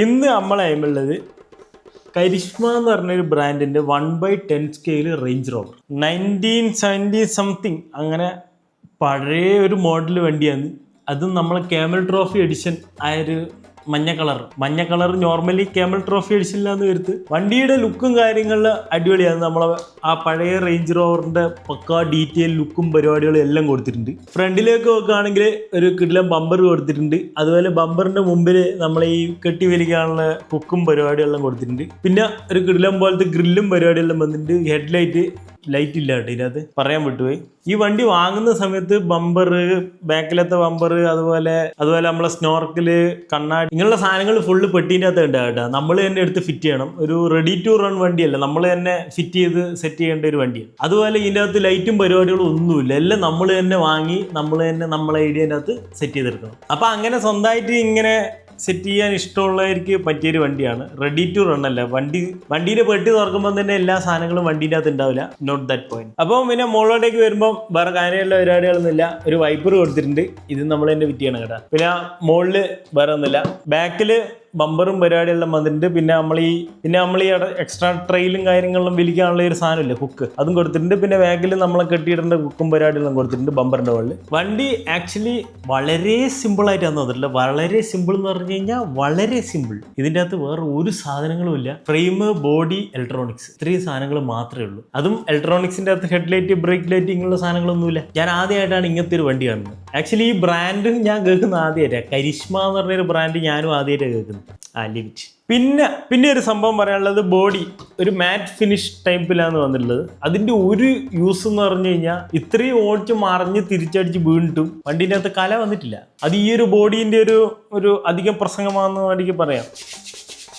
ഇന്ന് നമ്മളെ അയിമുള്ളത് കരിഷ്മ എന്ന് പറഞ്ഞൊരു ബ്രാൻഡിൻ്റെ 1/10 സ്കെയിൽ റേഞ്ച് റോവർ 1970 സംതിങ് അങ്ങനെ പഴയ ഒരു മോഡൽ വണ്ടിയാണ്. അതും നമ്മളെ ക്യാമൽ ട്രോഫി എഡിഷൻ ആയൊരു മഞ്ഞ കളർ നോർമലി ക്യാമൽ ട്രോഫി എഡിഷനിലാന്ന് വരുത്ത്. വണ്ടിയുടെ ലുക്കും കാര്യങ്ങളിലും അടിപൊളിയാണ്. നമ്മളെ ആ പഴയ റേഞ്ച് റോവറിന്റെ പക്കാ ഡീറ്റെയിൽ ലുക്കും പരിപാടികളും എല്ലാം കൊടുത്തിട്ടുണ്ട്. ഫ്രണ്ടിലേക്ക് നോക്കുകയാണെങ്കിൽ ഒരു കിടിലം ബമ്പർ കൊടുത്തിട്ടുണ്ട്. അതുപോലെ ബമ്പറിന്റെ മുമ്പിൽ നമ്മൾ ഈ കെട്ടി വലിക്കാനുള്ള ഹുക്കും പരിപാടികളെല്ലാം കൊടുത്തിട്ടുണ്ട്. പിന്നെ ഒരു കിടിലം പോലത്തെ ഗ്രില്ലും പരിപാടിയെല്ലാം വന്നിട്ടുണ്ട്. ഹെഡ്ലൈറ്റ് ലൈറ്റ് ഇല്ല കേട്ടോ ഇതിനകത്ത്, പറയാൻ വിട്ടുപോയി. ഈ വണ്ടി വാങ്ങുന്ന സമയത്ത് ബമ്പർ, ബാക്കിലത്തെ ബമ്പർ, അതുപോലെ നമ്മളെ സ്നോർക്കില്, കണ്ണാടി, ഇങ്ങനെയുള്ള സാധനങ്ങൾ ഫുള്ള് പെട്ടീൻ്റെ അകത്ത് ഉണ്ട് കേട്ടോ. നമ്മൾ തന്നെ എടുത്ത് ഫിറ്റ് ചെയ്യണം. ഒരു റെഡി ടു റൺ വണ്ടിയല്ല, നമ്മൾ തന്നെ ഫിറ്റ് ചെയ്ത് സെറ്റ് ചെയ്യേണ്ട ഒരു വണ്ടിയാണ്. അതുപോലെ ഇതിൻ്റെ അകത്ത് ലൈറ്റും പരിപാടികളും ഒന്നുമില്ല, എല്ലാം നമ്മൾ തന്നെ വാങ്ങി നമ്മൾ തന്നെ നമ്മളെ ഐഡിയൻ്റെ അകത്ത് സെറ്റ് ചെയ്തെടുക്കണം. അപ്പം അങ്ങനെ സ്വന്തമായിട്ട് ഇങ്ങനെ സെറ്റ് ചെയ്യാൻ ഇഷ്ടമുള്ളവർക്ക് പറ്റിയൊരു വണ്ടിയാണ്. റെഡി ടു റൺ അല്ല. വണ്ടീൻ്റെ പെട്ടി തുറക്കുമ്പോൾ തന്നെ എല്ലാ സാധനങ്ങളും വണ്ടീൻ്റെ അകത്ത് ഉണ്ടാവില്ല. Note that point. അപ്പം പിന്നെ മുകളിലോട്ടേക്ക് വരുമ്പോൾ വേറെ കാര്യമുള്ള പരിപാടികളൊന്നുമില്ല. ഒരു വൈപ്പർ കൊടുത്തിട്ടുണ്ട്. ഇത് നമ്മൾ തന്നെ ഫിറ്റ് ചെയ്യണം കേട്ടോ. പിന്നെ മുകളിൽ വേറെ ഒന്നുമില്ല. ബാക്കിൽ ബമ്പറും പരിപാടിയെല്ലാം വന്നിട്ടുണ്ട്. പിന്നെ നമ്മൾ ഈ എക്സ്ട്രാ ട്രെയിലും കാര്യങ്ങളിലും വലിക്കാനുള്ള ഒരു സാധനമില്ലേ, ഹുക്ക്, അതും കൊടുത്തിട്ടുണ്ട്. പിന്നെ ബാക്കിൽ നമ്മളെ കെട്ടിയിടേണ്ട ഹുക്കും പരിപാടിയെല്ലാം കൊടുത്തിട്ടുണ്ട് ബമ്പറിന്റെ മുകളിൽ. വണ്ടി ആക്ച്വലി വളരെ സിമ്പിൾ ആയിട്ടാണ് തോന്നില്ല. വളരെ സിമ്പിൾ എന്ന് പറഞ്ഞു കഴിഞ്ഞാൽ വളരെ സിമ്പിൾ. ഇതിൻ്റെ അകത്ത് വേറെ ഒരു സാധനങ്ങളും ഇല്ല. ഫ്രെയിം, ബോഡി, ഇലക്ട്രോണിക്സ്, ഇത്രയും സാധനങ്ങൾ മാത്രമേ ഉള്ളൂ. അതും ഇലക്ട്രോണിക്സിന്റെ അകത്ത് ഹെഡ്ലൈറ്റ്, ബ്രേക്ക് ലൈറ്റ്, ഇങ്ങനെയുള്ള സാധനങ്ങളൊന്നുമില്ല. ഞാൻ ആദ്യമായിട്ടാണ് ഇങ്ങനത്തെ ഒരു വണ്ടി കാണുന്നത്. ആക്ച്വലി ഈ ബ്രാൻഡ് ഞാൻ കേൾക്കുന്ന ആദ്യമായിട്ടാണ്. കരിഷ്മ എന്ന് പറഞ്ഞൊരു ബ്രാൻഡ് ഞാനും ആദ്യമായിട്ടാണ് കേൾക്കുന്നത്. ലിമിറ്റ്. പിന്നെ ഒരു സംഭവം പറയാനുള്ളത്, ബോഡി ഒരു മാറ്റ് ഫിനിഷ് ടൈപ്പിലാണ് വന്നിട്ടുള്ളത്. അതിന്റെ ഒരു യൂസ് എന്ന് പറഞ്ഞു കഴിഞ്ഞാൽ ഇത്രയും ഓടിച്ച് മറിഞ്ഞ് തിരിച്ചടിച്ച് വീണിട്ടും വണ്ടീൻ്റെ അകത്ത് കല വന്നിട്ടില്ല. അത് ഈ ഒരു ബോഡീൻ്റെ ഒരു അധികം പ്രസംഗമാണെന്ന് വേണമെങ്കിൽ പറയാം.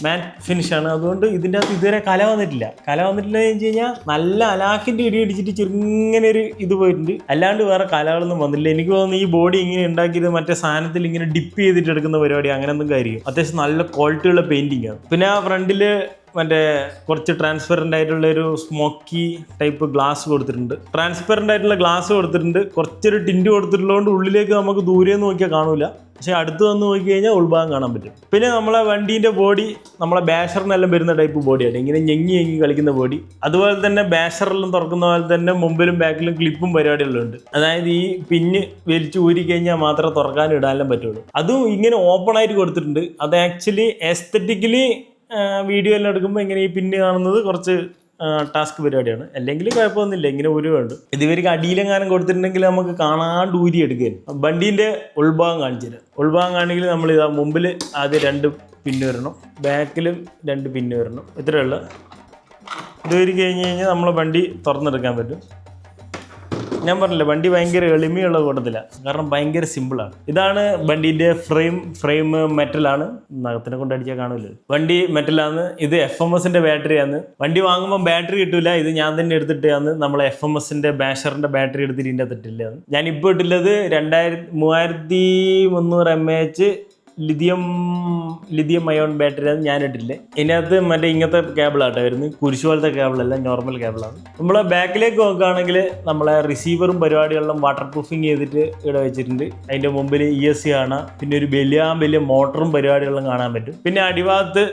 മാറ്റ് ഫിനിഷാണ്. അതുകൊണ്ട് ഇതിൻ്റെ അകത്ത് ഇതുവരെ കല വന്നിട്ടില്ല എന്ന് വെച്ച് കഴിഞ്ഞാൽ നല്ല അലാക്കിൻ്റെ ഇടി അടിച്ചിട്ട് ചെറുങ്ങനെ ഒരു ഇത് പോയിട്ടുണ്ട്. അല്ലാണ്ട് വേറെ കലകളൊന്നും വന്നില്ല. എനിക്ക് തോന്നുന്നു ഈ ബോഡി ഇങ്ങനെ ഉണ്ടാക്കിയത് മറ്റേ സാധനത്തിൽ ഇങ്ങനെ ഡിപ്പ് ചെയ്തിട്ട് എടുക്കുന്ന പരിപാടി അങ്ങനെ എന്തെങ്കിലും ആയിരിക്കും. അത്യാവശ്യം നല്ല ക്വാളിറ്റിയുള്ള പെയിന്റിംഗ് ആണ്. പിന്നെ ആ ഫ്രണ്ടില് മറ്റേ കുറച്ച് ട്രാൻസ്പെറൻ്റ് ആയിട്ടുള്ള ഒരു സ്മോക്കി ടൈപ്പ് ഗ്ലാസ് കൊടുത്തിട്ടുണ്ട്. ട്രാൻസ്പെറൻ്റ് ആയിട്ടുള്ള ഗ്ലാസ് കൊടുത്തിട്ടുണ്ട്. കുറച്ചൊരു ടിൻറ്റ് കൊടുത്തിട്ടുള്ളതുകൊണ്ട് ഉള്ളിലേക്ക് നമുക്ക് ദൂരെ നോക്കിയാൽ കാണൂല, പക്ഷെ അടുത്ത് വന്ന് നോക്കി കഴിഞ്ഞാൽ ഉൾഭാഗം കാണാൻ പറ്റും. പിന്നെ നമ്മളെ വണ്ടീൻ്റെ ബോഡി നമ്മളെ ബാഷറിനെല്ലാം വരുന്ന ടൈപ്പ് ബോഡിയാണ്. ഇങ്ങനെ ഞെങ്ങി കളിക്കുന്ന ബോഡി. അതുപോലെ തന്നെ ബാഷറെല്ലാം തുറക്കുന്ന പോലെ തന്നെ മുമ്പിലും ബാക്കിലും ക്ലിപ്പും പരിപാടികളും ഉണ്ട്. അതായത് ഈ പിന്ന് വലിച്ച് ഊരി കഴിഞ്ഞാൽ മാത്രമേ തുറക്കാനും ഇടാനെല്ലാം പറ്റുള്ളൂ. അതും ഇങ്ങനെ ഓപ്പൺ ആയിട്ട് കൊടുത്തിട്ടുണ്ട്. അത് ആക്ച്വലി എസ്തെറ്റിക്കലി വീഡിയോ എല്ലാം എടുക്കുമ്പോൾ ഇങ്ങനെ ഈ പിന്ന് കാണുന്നത് കുറച്ച് ടാസ്ക് പരിപാടിയാണ്. അല്ലെങ്കിൽ കുഴപ്പമൊന്നുമില്ല, ഇങ്ങനെ ഉണ്ട്. ഇതുവരെയ്ക്ക് അടിയിലെങ്ങാനും കൊടുത്തിട്ടുണ്ടെങ്കിൽ നമുക്ക് കാണാണ്ട് ഊരി എടുക്കുകയാണ്. വണ്ടീൻ്റെ ഉൾഭാഗം കാണിച്ചു തരാം. ഉൾഭാഗം കാണിക്കൽ നമ്മൾ ഇതാ മുമ്പിൽ ആദ്യം 2 പിന്ന് വരണം, ബാക്കിലും 2 പിന്ന് വരണം. ഇത്രയുള്ള ഇത് വരി കഴിഞ്ഞ് കഴിഞ്ഞാൽ നമ്മളെ വണ്ടി തുറന്നെടുക്കാൻ പറ്റും. ഞാൻ പറഞ്ഞില്ല, വണ്ടി ഭയങ്കര എളിമയുള്ള കൂട്ടത്തിലാണ്. കാരണം ഭയങ്കര സിമ്പിളാണ്. ഇതാണ് വണ്ടീൻ്റെ ഫ്രെയിം മെറ്റലാണ്. നഖത്തിനെ കൊണ്ട് അടിച്ചാൽ കാണൂല്ലോ. വണ്ടി മെറ്റലാണ്. ഇത് FMSന്റെ ബാറ്ററിയാണ്. വണ്ടി വാങ്ങുമ്പോൾ ബാറ്ററി കിട്ടൂല. ഇത് ഞാൻ തന്നെ എടുത്തിട്ടാണ് നമ്മളെ FMSന്റെ ബാഷറിന്റെ ബാറ്ററി എടുത്തിട്ട് ഇതിൻ്റെ അകത്തിട്ടില്ല. ഞാനിപ്പോൾ ഇട്ടുള്ളത് 2300 mAh ലിഥിയം അയോൺ ബാറ്ററിയാണ് ഞാൻ ഇട്ടില്ലേ. ഇതിനകത്ത് മറ്റേ ഇങ്ങനത്തെ കേബിളാട്ടോ വരുന്നത്. കുരിശു പോലത്തെ കേബിളല്ല, നോർമൽ കേബിളാണ്. നമ്മളെ ബാക്കിലേക്ക് നോക്കുകയാണെങ്കിൽ നമ്മളെ റിസീവറും പരിപാടികളിലും വാട്ടർ പ്രൂഫിങ് ചെയ്തിട്ട് ഇവിടെ വെച്ചിട്ടുണ്ട്. അതിൻ്റെ മുമ്പിൽ ESC കാണാം. പിന്നെ ഒരു വലിയ മോട്ടറും പരിപാടികളും കാണാൻ പറ്റും. പിന്നെ അടിഭാഗത്ത്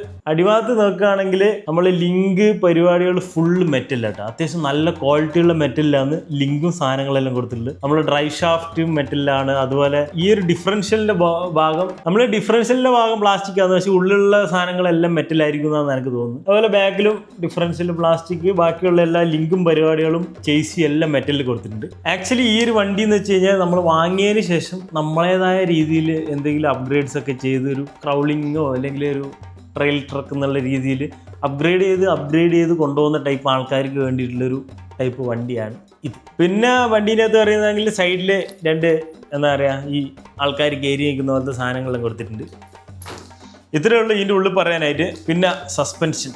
നോക്കുകയാണെങ്കിൽ നമ്മൾ ലിങ്ക് പരിപാടികൾ ഫുള്ള് മെറ്റലാട്ടോ. അത്യാവശ്യം നല്ല ക്വാളിറ്റിയുള്ള മെറ്റലിലാണ് ലിങ്കും സാധനങ്ങളെല്ലാം കൊടുത്തിട്ടുള്ളത്. നമ്മൾ ഡ്രൈവ് ഷാഫ്റ്റും മെറ്റലിലാണ്. അതുപോലെ ഈ ഒരു ഡിഫറൻഷ്യലിന്റെ ഭാഗം പ്ലാസ്റ്റിക് ആണ്, പക്ഷെ ഉള്ളിലുള്ള സാധനങ്ങളെല്ലാം മെറ്റലായിരിക്കും എന്നാണ് എനിക്ക് തോന്നുന്നത്. അതുപോലെ ബാക്കിലും ഡിഫറൻഷ്യൽ പ്ലാസ്റ്റിക്, ബാക്കിയുള്ള എല്ലാ ലിങ്കും പരിപാടികളും ചേസി എല്ലാം മെറ്റലിൽ കൊടുത്തിട്ടുണ്ട്. ആക്ച്വലി ഈ ഒരു വണ്ടി എന്ന് വെച്ച് കഴിഞ്ഞാൽ നമ്മൾ വാങ്ങിയതിന് ശേഷം നമ്മളേതായ രീതിയിൽ എന്തെങ്കിലും അപ്ഗ്രേഡ്സ് ഒക്കെ ചെയ്ത് ഒരു ക്രൗളിങ്ങോ അല്ലെങ്കിൽ ഒരു ട്രെയിൽ ട്രക്ക് എന്നുള്ള രീതിയിൽ അപ്ഗ്രേഡ് ചെയ്ത് കൊണ്ടുപോകുന്ന ടൈപ്പ് ആൾക്കാർക്ക് വേണ്ടിയിട്ടുള്ളൊരു ടൈപ്പ് വണ്ടിയാണ് ഇത്. പിന്നെ വണ്ടീൻ്റെ അകത്ത് പറയുന്നതെങ്കിൽ സൈഡിൽ 2 എന്താ പറയുക, ഈ ആൾക്കാർ കയറി നിൽക്കുന്ന പോലത്തെ സാധനങ്ങളെല്ലാം കൊടുത്തിട്ടുണ്ട്. ഇത്രയേ ഉള്ളൂ ഇതിൻ്റെ ഉള്ളിൽ പറയാനായിട്ട്. പിന്നെ സസ്പെൻഷൻ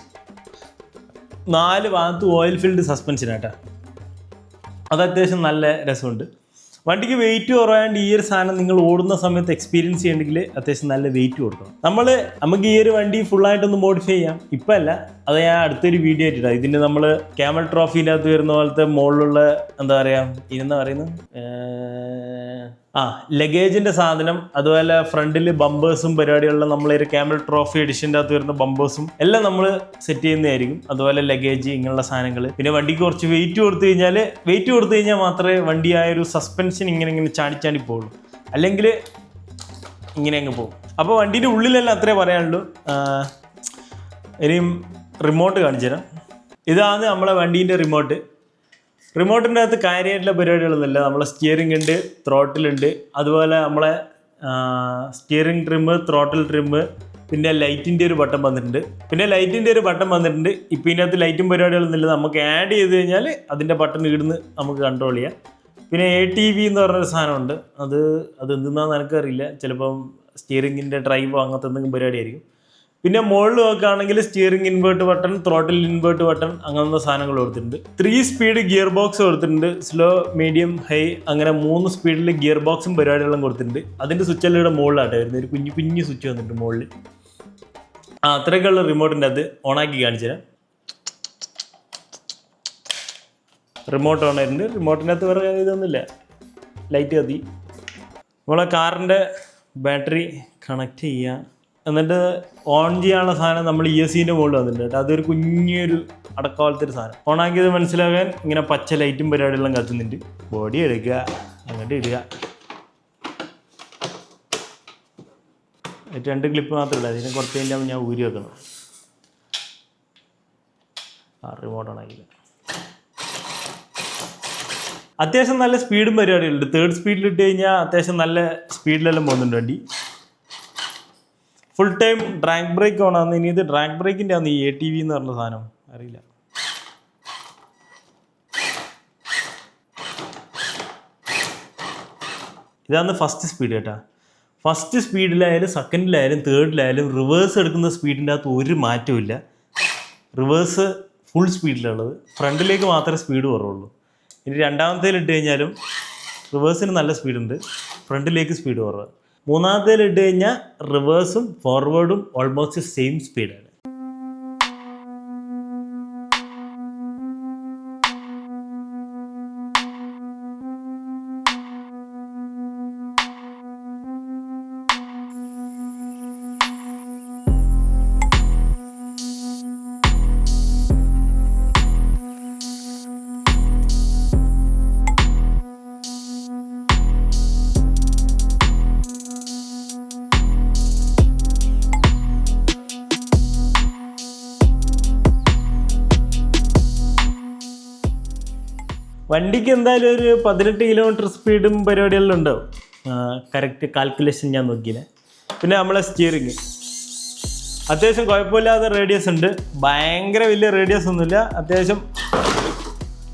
4 ഭാഗത്ത് ഓയിൽ ഫിൽഡ് സസ്പെൻഷനാട്ടോ. അത് അത്യാവശ്യം നല്ല രസമുണ്ട്. വണ്ടിക്ക് വെയിറ്റ് കുറവായതുകൊണ്ട് ഈ ഒരു സാധനം നിങ്ങൾ ഓടുന്ന സമയത്ത് എക്സ്പീരിയൻസ് ചെയ്യണമെങ്കിൽ അത്യാവശ്യം നല്ല വെയിറ്റ് കൊടുക്കണം. നമുക്ക് ഈ ഒരു വണ്ടി ഫുള്ളായിട്ടൊന്ന് മോഡിഫൈ ചെയ്യാം. ഇപ്പം അല്ല, അത് ഞാൻ അടുത്തൊരു വീഡിയോ ആയിട്ടിടാം. ഇതിന് നമ്മൾ ക്യാമൽ ട്രോഫിൻ്റെ അകത്ത് വരുന്ന പോലത്തെ മുകളിലുള്ള എന്താ പറയുക, ഇതെന്താ പറയുന്നത്, ലഗേജിൻ്റെ സാധനം, അതുപോലെ ഫ്രണ്ടിൽ ബമ്പേഴ്സും പരിപാടികളിലും നമ്മളൊരു ക്യാമൽ ട്രോഫി എഡിഷൻ്റെ അകത്ത് വരുന്ന ബമ്പേഴ്സും എല്ലാം നമ്മൾ സെറ്റ് ചെയ്യുന്നതായിരിക്കും. അതുപോലെ ലഗേജ് ഇങ്ങനെയുള്ള സാധനങ്ങൾ. പിന്നെ വണ്ടിക്ക് കുറച്ച് വെയിറ്റ് കൊടുത്തു കഴിഞ്ഞാൽ മാത്രമേ വണ്ടിയായൊരു സസ്പെൻഷൻ ഇങ്ങനെ ചാടി പോകുള്ളൂ, അല്ലെങ്കിൽ ഇങ്ങനെ അങ്ങ് പോകും. അപ്പോൾ വണ്ടീൻ്റെ ഉള്ളിലെല്ലാം അത്രേ പറയാനുള്ളൂ. ഇനിയും റിമോട്ട് കാണിച്ചു തരാം. ഇതാണ് നമ്മളെ വണ്ടീൻ്റെ റിമോട്ടിൻ്റെ അകത്ത് കാര്യമായിട്ടുള്ള പരിപാടികളൊന്നുമില്ല. നമ്മളെ സ്റ്റിയറിംഗ് ഉണ്ട്, ത്രോട്ടിലുണ്ട്, അതുപോലെ നമ്മളെ സ്റ്റിയറിംഗ് ട്രിമ്മ്, ത്രോട്ടിൽ ട്രിമ്മ്, പിന്നെ ലൈറ്റിൻ്റെ ഒരു ബട്ടൺ വന്നിട്ടുണ്ട്. ഇപ്പോൾ ഇതിനകത്ത് ലൈറ്റും പരിപാടികളൊന്നുമില്ല. നമുക്ക് ആഡ് ചെയ്ത് കഴിഞ്ഞാൽ അതിൻ്റെ ബട്ടൺ ഇടുന്ന് നമുക്ക് കൺട്രോൾ ചെയ്യാം. പിന്നെ ATV എന്ന് പറഞ്ഞൊരു സാധനമുണ്ട്. അത് എന്തെന്നാന്ന് എനിക്കറിയില്ല. ചിലപ്പം സ്റ്റിയറിങ്ങിൻ്റെ ഡ്രൈവോ അങ്ങനത്തെ എന്തെങ്കിലും പരിപാടിയായിരിക്കും. പിന്നെ മുകളിൽ നോക്കുകയാണെങ്കിൽ steering invert button, throttle invert button, അങ്ങനത്തെ സാധനങ്ങൾ കൊടുത്തിട്ടുണ്ട്. 3 സ്പീഡ് ഗിയർ ബോക്സ് കൊടുത്തിട്ടുണ്ട്. സ്ലോ, മീഡിയം, ഹൈ അങ്ങനെ 3 സ്പീഡിൽ ഗിയർ ബോക്സും പരിപാടികളും കൊടുത്തിട്ടുണ്ട്. അതിൻ്റെ സ്വിച്ചെല്ലാം ഇവിടെ മുകളിലാട്ടെ വരുന്നത്. ഒരു കുഞ്ഞു സ്വിച്ച് വന്നിട്ടുണ്ട് മുകളിൽ. അത്രയൊക്കെയുള്ള റിമോട്ടിൻ്റെ അത് ഓണാക്കി കാണിച്ചു തരാം. റിമോട്ട് ഓൺ ആയിട്ടുണ്ട്. റിമോട്ടിൻ്റെ അകത്ത് വേറെ ഇതൊന്നുമില്ല, ലൈറ്റ് കത്തി. നമ്മളെ കാറിൻ്റെ ബാറ്ററി കണക്ട് ചെയ്യാം. എന്നിട്ട് ഓൺ ചെയ്യാനുള്ള സാധനം നമ്മൾ ESCൻ്റെ മുകളിൽ വന്നിട്ടുണ്ട് കേട്ടോ. അതൊരു കുഞ്ഞൊരു അടക്കപോലത്തെ ഒരു സാധനം. ഓണാക്കിയത് മനസ്സിലാകാൻ ഇങ്ങനെ പച്ച ലൈറ്റും പരിപാടിയെല്ലാം കത്തുന്നുണ്ട്. ബോഡി എടുക്കുക, അങ്ങോട്ട് ഇടുക. 2 ക്ലിപ്പ് മാത്രമേ ഉള്ളൂ. അതിന് കുറച്ച് കഴിഞ്ഞാൽ ഞാൻ ഊരി വെക്കണം. റിമോട്ട് ഓണാക്കില്ല. അത്യാവശ്യം നല്ല സ്പീഡും പരിപാടികളുണ്ട്. 3rd സ്പീഡിൽ ഇട്ട് കഴിഞ്ഞാൽ അത്യാവശ്യം നല്ല സ്പീഡിലെല്ലാം പോകുന്നുണ്ട് വണ്ടി. ഫുൾ ടൈം ഡ്രാഗ് ബ്രേക്ക് ഓണാന്ന്. ഇനി ഇത് ഡ്രാഗ് ബ്രേക്കിൻ്റെ ആണ് ഈ ATV എന്ന് പറഞ്ഞ സാധനം, അറിയില്ല. ഇതാണ് ഫസ്റ്റ് സ്പീഡ് കേട്ടോ. ഫസ്റ്റ് സ്പീഡിലായാലും സെക്കൻഡിലായാലും തേർഡിലായാലും റിവേഴ്സ് എടുക്കുന്ന സ്പീഡിൻ്റെ അകത്ത് ഒരു മാറ്റവും ഇല്ല. റിവേഴ്സ് ഫുൾ സ്പീഡിലുള്ളത്, ഫ്രണ്ടിലേക്ക് മാത്രമേ സ്പീഡ് കുറവുള്ളൂ. ഇനി രണ്ടാമത്തേൽ ഇട്ട് കഴിഞ്ഞാലും റിവേഴ്സിന് നല്ല സ്പീഡുണ്ട്, ഫ്രണ്ടിലേക്ക് സ്പീഡ് കുറവ്. മൂന്നാമത്തേൽ ഇട്ട് കഴിഞ്ഞാൽ റിവേഴ്സും ഫോർവേഡും ഓൾമോസ്റ്റ് സെയിം സ്പീഡാണ്. വണ്ടിക്ക് എന്തായാലും ഒരു 18 കിലോമീറ്റർ സ്പീഡും പരിപാടിയെല്ലാം ഉണ്ടാവും. കറക്റ്റ് കാൽക്കുലേഷൻ ഞാൻ നോക്കിയില്ല. പിന്നെ നമ്മളെ സ്റ്റിയറിങ് അത്യാവശ്യം കുഴപ്പമില്ലാത്ത റേഡിയസ് ഉണ്ട്. ഭയങ്കര വലിയ റേഡിയസ് ഒന്നുമില്ല. അത്യാവശ്യം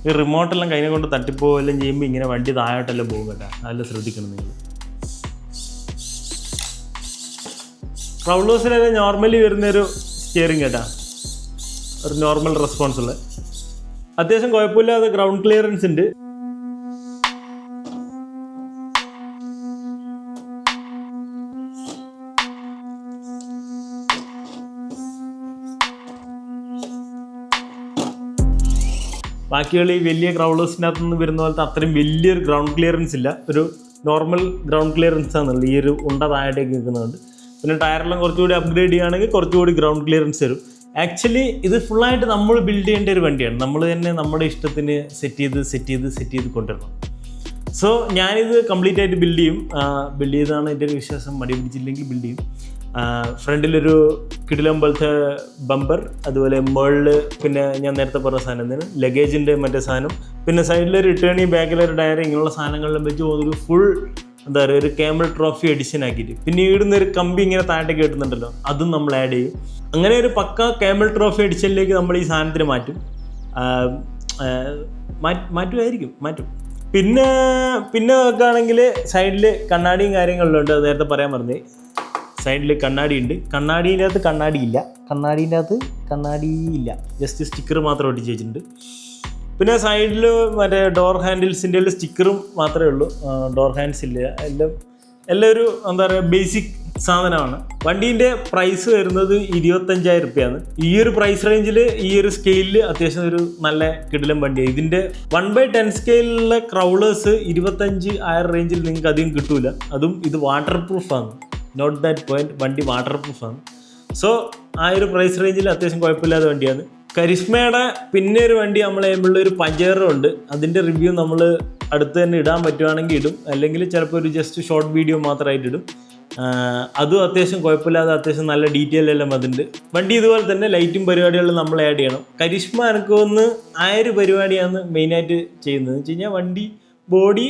ഈ റിമോട്ടെല്ലാം കൈനെ കൊണ്ട് തട്ടിപ്പോവെല്ലാം ചെയ്യുമ്പോൾ ഇങ്ങനെ വണ്ടി താഴോട്ടെല്ലാം പോകും കേട്ടോ. നല്ല ശ്രദ്ധിക്കണം നിങ്ങൾ. റൗളേഴ്സിലെല്ലാം നോർമലി വരുന്നൊരു സ്റ്റിയറിങ് കേട്ടോ, ഒരു നോർമൽ റെസ്പോൺസുള്ള. അത്യാവശ്യം കുഴപ്പമില്ലാതെ ഗ്രൗണ്ട് ക്ലിയറൻസ് ഉണ്ട്. ബാക്കിയുള്ള ഈ വലിയ ക്രൗളേഴ്സിനകത്ത് നിന്ന് വരുന്ന പോലത്തെ അത്രയും വലിയൊരു ഗ്രൗണ്ട് ക്ലിയറൻസ് ഇല്ല. ഒരു നോർമൽ ഗ്രൗണ്ട് ക്ലിയറൻസ് ആണെന്നുള്ളത് ഈ ഒരു ഉണ്ട താഴേക്ക് നിൽക്കുന്നുണ്ട്. പിന്നെ ടയറെല്ലാം കുറച്ചുകൂടി അപ്ഗ്രേഡ് ചെയ്യുകയാണെങ്കിൽ കുറച്ചുകൂടി ഗ്രൗണ്ട് ക്ലിയറൻസ് വരും. ആക്ച്വലി ഇത് ഫുള്ളായിട്ട് നമ്മൾ ബിൽഡ് ചെയ്യേണ്ട ഒരു വണ്ടിയാണ്. നമ്മൾ തന്നെ നമ്മുടെ ഇഷ്ടത്തിന് സെറ്റ് ചെയ്ത് കൊണ്ടുവരണം. സോ ഞാനിത് കംപ്ലീറ്റ് ആയിട്ട് ബിൽഡ് ചെയ്താണ് എൻ്റെ ഒരു വിശ്വാസം. മടി പിടിച്ചില്ലെങ്കിൽ ബിൽഡ് ചെയ്യും. ഫ്രണ്ടിലൊരു കിടിലം പോലത്തെ ബമ്പർ, അതുപോലെ മുകളിൽ പിന്നെ ഞാൻ നേരത്തെ പറഞ്ഞ സാധനം എന്താണ് ലഗേജിൻ്റെ മറ്റേ സാധനം, പിന്നെ സൈഡിലൊരു റിട്ടേണി, ബാക്കിലൊരു ടയർ, ഇങ്ങനെയുള്ള സാധനങ്ങളെല്ലാം വെച്ച് ഒരു ഫുൾ എന്താ പറയുക ഒരു ക്യാമൽ ട്രോഫി എഡിഷൻ ആക്കിയിട്ട് പിന്നെ ഇവിടുന്ന് ഒരു കമ്പി ഇങ്ങനെ താഴേക്ക് കിട്ടുന്നുണ്ടല്ലോ, അതും നമ്മൾ ആഡ് ചെയ്യും. അങ്ങനെ ഒരു പക്ക ക്യാമൽ ട്രോഫി എഡിഷനിലേക്ക് നമ്മൾ ഈ സാധനത്തിന് മാറ്റും. മാറ്റും. പിന്നെ നോക്കുകയാണെങ്കിൽ സൈഡിൽ കണ്ണാടിയും കാര്യങ്ങളിലും ഉണ്ട്. അത് നേരത്തെ പറയാൻ പറഞ്ഞത് സൈഡിൽ കണ്ണാടിയുണ്ട്. കണ്ണാടീൻ്റെ അകത്ത് കണ്ണാടിയില്ല, ജസ്റ്റ് സ്റ്റിക്കർ മാത്രം ഒട്ടിച്ച് വെച്ചിട്ടുണ്ട്. പിന്നെ സൈഡിൽ മറ്റേ ഡോർ ഹാൻഡിൽസിൻ്റെ സ്റ്റിക്കറും മാത്രമേ ഉള്ളൂ, ഡോർ ഹാൻഡ്സ് ഇല്ല. എല്ലാം ഒരു എന്താ പറയുക ബേസിക് സാധനമാണ്. വണ്ടീൻ്റെ പ്രൈസ് വരുന്നത് 25,000 രൂപയാണ്. ഈ ഒരു പ്രൈസ് റേഞ്ചിൽ ഈ ഒരു സ്കെയിലിൽ അത്യാവശ്യം ഒരു നല്ല കിടിലം വണ്ടിയാണ്. ഇതിൻ്റെ 1/10 സ്കെയിലുള്ള ക്രൗളേഴ്സ് 25,000 റേഞ്ചിൽ നിങ്ങൾക്ക് അധികം കിട്ടൂല. അതും ഇത് വാട്ടർ പ്രൂഫാണ്. നോട്ട് ദാറ്റ് പോയിന്റ്, വണ്ടി വാട്ടർ പ്രൂഫാണ്. സോ ആ ഒരു പ്രൈസ് റേഞ്ചിൽ അത്യാവശ്യം കുഴപ്പമില്ലാത്ത വണ്ടിയാണ്. കരിഷ്മയുടെ പിന്നെ ഒരു വണ്ടി നമ്മളെ ഉള്ള ഒരു പഞ്ചേറോ ഉണ്ട്. അതിൻ്റെ റിവ്യൂ നമ്മൾ അടുത്ത് തന്നെ ഇടാൻ പറ്റുവാണെങ്കിൽ ഇടും, അല്ലെങ്കിൽ ചിലപ്പോൾ ഒരു ജസ്റ്റ് ഷോർട്ട് വീഡിയോ മാത്രമായിട്ട് ഇടും. അതും അത്യാവശ്യം കുഴപ്പമില്ലാതെ അത്യാവശ്യം നല്ല ഡീറ്റെയിൽ എല്ലാം അതുണ്ട്. വണ്ടി ഇതുപോലെ തന്നെ ലൈറ്റും പരിപാടികളും നമ്മൾ ആഡ് ചെയ്യണം. കരിഷ്മ എനിക്ക് ഒന്ന് ആ ഒരു പരിപാടിയാണ് മെയിനായിട്ട് ചെയ്യുന്നത്. എന്ന് വെച്ച് കഴിഞ്ഞാൽ വണ്ടി ബോഡി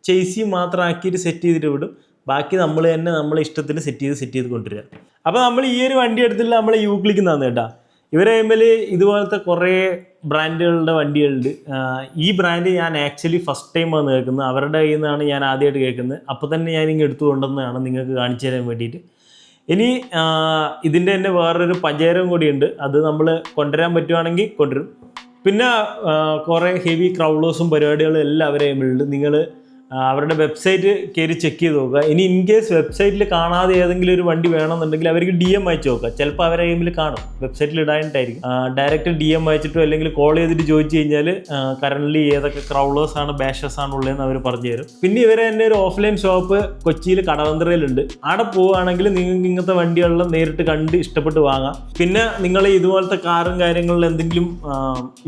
ചേസി മാത്രം ആക്കിയിട്ട് സെറ്റ് ചെയ്തിട്ട് വിടും. ബാക്കി നമ്മൾ തന്നെ നമ്മളെ ഇഷ്ടത്തിന് സെറ്റ് ചെയ്ത് കൊണ്ടുവരിക. അപ്പോൾ നമ്മൾ ഈ ഒരു വണ്ടി എടുത്തില്ല നമ്മളെ യൂക്ലിക്ക് തന്നു കേട്ടോ. ഇവരെ കഴിയുമ്പോൾ ഇതുപോലത്തെ കുറേ ബ്രാൻഡുകളുടെ വണ്ടികളുണ്ട്. ഈ ബ്രാൻഡ് ഞാൻ ആക്ച്വലി ഫസ്റ്റ് ടൈം ആണ് കേൾക്കുന്നത്. അവരുടെ കയ്യിൽ നിന്നാണ് ഞാൻ ആദ്യമായിട്ട് കേൾക്കുന്നത്. അപ്പോൾ തന്നെ ഞാനിങ്ങനെ എടുത്തു കൊണ്ടുവന്നതാണ് നിങ്ങൾക്ക് കാണിച്ചു തരാൻ വേണ്ടിയിട്ട്. ഇനി ഇതിൻ്റെ തന്നെ വേറൊരു പഞ്ചേരം കൂടിയുണ്ട്. അത് നമ്മൾ കൊണ്ടുവരാൻ പറ്റുവാണെങ്കിൽ കൊണ്ടുവരും. പിന്നെ കുറേ ഹെവി ക്രൗളേഴ്സും പരിപാടികളും എല്ലാം അവരെ കയ്യിലുണ്ട്. നിങ്ങൾ അവരുടെ വെബ്സൈറ്റ് കയറി ചെക്ക് ചെയ്ത് നോക്കുക. ഇനി ഇൻ കേസ് വെബ്സൈറ്റിൽ കാണാതെ ഏതെങ്കിലും ഒരു വണ്ടി വേണമെന്നുണ്ടെങ്കിൽ അവർക്ക് DM അയച്ചു നോക്കുക. ചിലപ്പോൾ അവരുടെ കയ്യിൽ കാണും, വെബ്സൈറ്റിൽ ഇടാനായിട്ടായിരിക്കും. ഡയറക്റ്റ് DM അയച്ചിട്ടോ അല്ലെങ്കിൽ കോൾ ചെയ്തിട്ട് ചോദിച്ചു കഴിഞ്ഞാൽ കറൻ്റ്ലി ഏതൊക്കെ ക്രൗളേഴ്സ് ആണ് ബാഷസ് ആണ് ഉള്ളതെന്ന് അവർ പറഞ്ഞു തരും. പിന്നെ ഇവരെ തന്നെ ഒരു ഓഫ്ലൈൻ ഷോപ്പ് കൊച്ചിയിൽ കടവന്ത്രയിലുണ്ട്. അവിടെ പോവുകയാണെങ്കിൽ നിങ്ങൾക്ക് ഇങ്ങനത്തെ വണ്ടികളെല്ലാം നേരിട്ട് കണ്ട് ഇഷ്ടപ്പെട്ട് വാങ്ങാം. പിന്നെ നിങ്ങൾ ഇതുപോലത്തെ കാറും കാര്യങ്ങളിൽ എന്തെങ്കിലും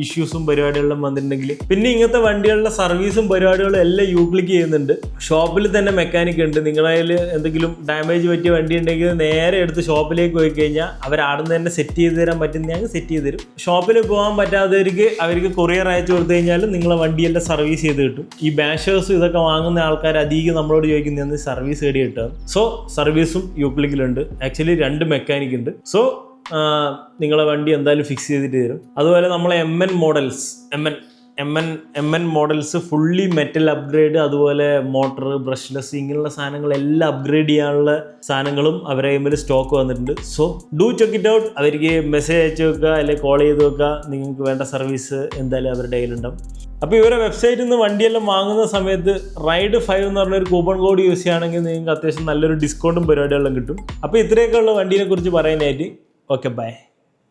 ഇഷ്യൂസും പരിപാടികളിലും വന്നിട്ടുണ്ടെങ്കിൽ പിന്നെ ഇങ്ങനത്തെ വണ്ടികളുടെ സർവീസും പരിപാടികളും എല്ലാം യൂക്ലിക്ക് ചെയ്യുന്നുണ്ട്. ഷോപ്പിൽ തന്നെ മെക്കാനിക് ഉണ്ട്. നിങ്ങളുടെ കയ്യിൽ എന്തെങ്കിലും ഡാമേജ് പറ്റിയ വണ്ടി ഉണ്ടെങ്കിൽ നേരെ എടുത്ത് ഷോപ്പിലേക്ക് പോയി കഴിഞ്ഞാൽ അവർ അവിടെ നിന്ന് തന്നെ സെറ്റ് ചെയ്ത് തരാൻ പറ്റുന്നതെങ്കിൽ സെറ്റ് ചെയ്ത് തരും. ഷോപ്പിൽ പോകാൻ പറ്റാത്തവർക്ക് അവർക്ക് കൊറിയർ അയച്ചു കൊടുത്തു കഴിഞ്ഞാൽ നിങ്ങളെ വണ്ടിയെല്ലാം സർവീസ് ചെയ്ത് കിട്ടും. ഈ ബാഷേഴ്സും ഇതൊക്കെ വാങ്ങുന്ന ആൾക്കാർ അധികം നമ്മളോട് ചോദിക്കുന്നതെന്ന് സർവീസ് ഏടി കിട്ടുക. സോ സർവീസും യൂക്ലിക്കിലുണ്ട്. ആക്ച്വലി 2 മെക്കാനിക് ഉണ്ട്. സോ നിങ്ങളെ വണ്ടി എന്തായാലും ഫിക്സ് ചെയ്തിട്ട് തരും. അതുപോലെ നമ്മളെ MN models fully metal upgrade, അതുപോലെ മോട്ടർ, ബ്രഷ്ലെസ്, ഇങ്ങനെയുള്ള സാധനങ്ങളെല്ലാം അപ്ഗ്രേഡ് ചെയ്യാനുള്ള സാധനങ്ങളും അവരെ കയ്യിൽ സ്റ്റോക്ക് വന്നിട്ടുണ്ട്. So do check it out. അവർക്ക് മെസ്സേജ് അയച്ചു വെക്കുക, അല്ലെങ്കിൽ കോൾ ചെയ്ത് വെക്കുക. നിങ്ങൾക്ക് വേണ്ട സർവീസ് എന്തായാലും അവരുടെ കയ്യിലുണ്ടാവും. അപ്പോൾ ഇവരെ വെബ്സൈറ്റിൽ നിന്ന് വണ്ടിയെല്ലാം വാങ്ങുന്ന സമയത്ത് റൈഡ് 5 എന്ന് പറഞ്ഞൊരു കൂപ്പൺ കോഡ് യൂസ് ചെയ്യുകയാണെങ്കിൽ നിങ്ങൾക്ക് അത്യാവശ്യം നല്ലൊരു ഡിസ്കൗണ്ടും പരിപാടികളെല്ലാം കിട്ടും. അപ്പോൾ ഇത്രയൊക്കെ ഉള്ള വണ്ടീനെ കുറിച്ച് പറയാനായിട്ട്. Okay, by.